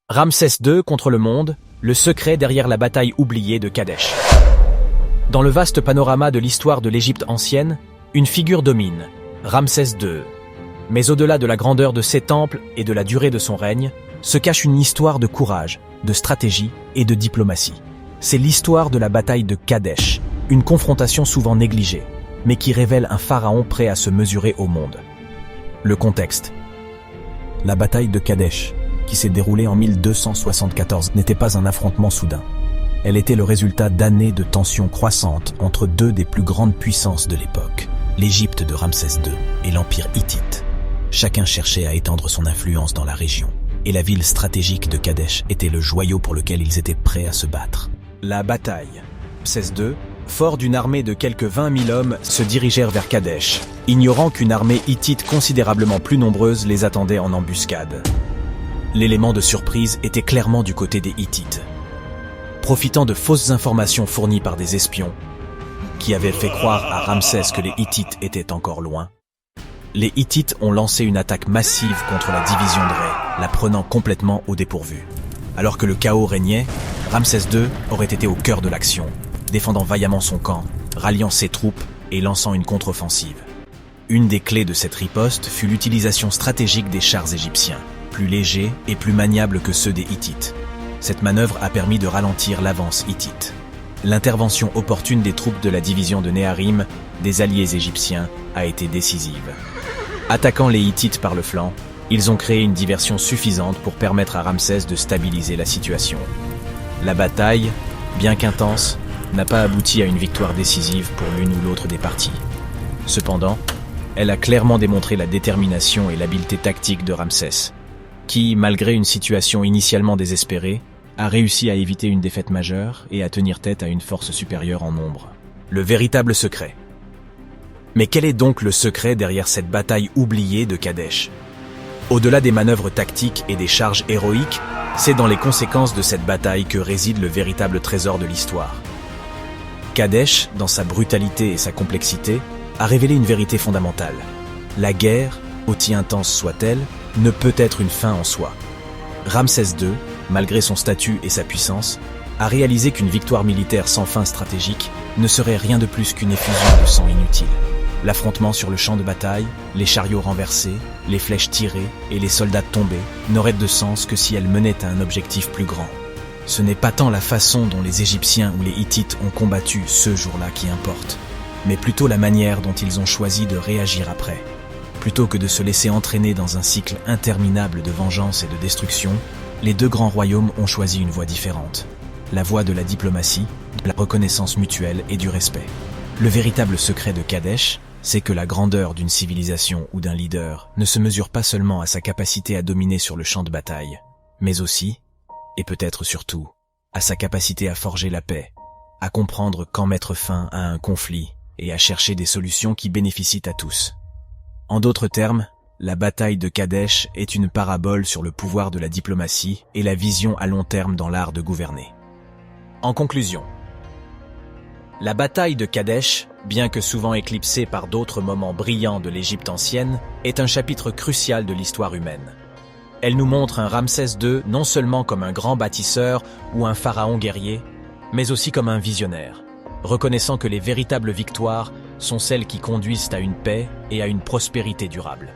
Ramsès II contre le monde, le secret derrière la bataille oubliée de Kadesh. Dans le vaste panorama de l'histoire de l'Égypte ancienne, une figure domine, Ramsès II. Mais au-delà de la grandeur de ses temples et de la durée de son règne, se cache une histoire de courage, de stratégie et de diplomatie. C'est l'histoire de la bataille de Kadesh, une confrontation souvent négligée, mais qui révèle un pharaon prêt à se mesurer au monde. Le contexte. La bataille de Kadesh, qui s'est déroulée en 1274, n'était pas un affrontement soudain. Elle était le résultat d'années de tensions croissantes entre deux des plus grandes puissances de l'époque, l'Égypte de Ramsès II et l'Empire hittite. Chacun cherchait à étendre son influence dans la région, et la ville stratégique de Kadesh était le joyau pour lequel ils étaient prêts à se battre. La bataille. Ramsès II, fort d'une armée de quelques 20 000 hommes, se dirigèrent vers Kadesh, ignorant qu'une armée hittite considérablement plus nombreuse les attendait en embuscade. L'élément de surprise était clairement du côté des Hittites. Profitant de fausses informations fournies par des espions, qui avaient fait croire à Ramsès que les Hittites étaient encore loin, les Hittites ont lancé une attaque massive contre la division de Ré, la prenant complètement au dépourvu. Alors que le chaos régnait, Ramsès II aurait été au cœur de l'action, défendant vaillamment son camp, ralliant ses troupes et lançant une contre-offensive. Une des clés de cette riposte fut l'utilisation stratégique des chars égyptiens, plus légers et plus maniables que ceux des Hittites. Cette manœuvre a permis de ralentir l'avance hittite. L'intervention opportune des troupes de la division de Néharim, des alliés égyptiens, a été décisive. Attaquant les Hittites par le flanc, ils ont créé une diversion suffisante pour permettre à Ramsès de stabiliser la situation. La bataille, bien qu'intense, n'a pas abouti à une victoire décisive pour l'une ou l'autre des parties. Cependant, elle a clairement démontré la détermination et l'habileté tactique de Ramsès, qui, malgré une situation initialement désespérée, a réussi à éviter une défaite majeure et à tenir tête à une force supérieure en nombre. Le véritable secret. Mais quel est donc le secret derrière cette bataille oubliée de Kadesh? Au-delà des manœuvres tactiques et des charges héroïques, c'est dans les conséquences de cette bataille que réside le véritable trésor de l'histoire. Kadesh, dans sa brutalité et sa complexité, a révélé une vérité fondamentale. La guerre, aussi intense soit-elle, ne peut être une fin en soi. Ramsès II, malgré son statut et sa puissance, a réalisé qu'une victoire militaire sans fin stratégique ne serait rien de plus qu'une effusion de sang inutile. L'affrontement sur le champ de bataille, les chariots renversés, les flèches tirées et les soldats tombés n'auraient de sens que si elles menaient à un objectif plus grand. Ce n'est pas tant la façon dont les Égyptiens ou les Hittites ont combattu ce jour-là qui importe, mais plutôt la manière dont ils ont choisi de réagir après. Plutôt que de se laisser entraîner dans un cycle interminable de vengeance et de destruction, les deux grands royaumes ont choisi une voie différente. La voie de la diplomatie, de la reconnaissance mutuelle et du respect. Le véritable secret de Kadesh, c'est que la grandeur d'une civilisation ou d'un leader ne se mesure pas seulement à sa capacité à dominer sur le champ de bataille, mais aussi, et peut-être surtout, à sa capacité à forger la paix, à comprendre quand mettre fin à un conflit et à chercher des solutions qui bénéficient à tous. En d'autres termes, la bataille de Kadesh est une parabole sur le pouvoir de la diplomatie et la vision à long terme dans l'art de gouverner. En conclusion, la bataille de Kadesh, bien que souvent éclipsée par d'autres moments brillants de l'Égypte ancienne, est un chapitre crucial de l'histoire humaine. Elle nous montre un Ramsès II non seulement comme un grand bâtisseur ou un pharaon guerrier, mais aussi comme un visionnaire, reconnaissant que les véritables victoires sont celles qui conduisent à une paix et à une prospérité durable.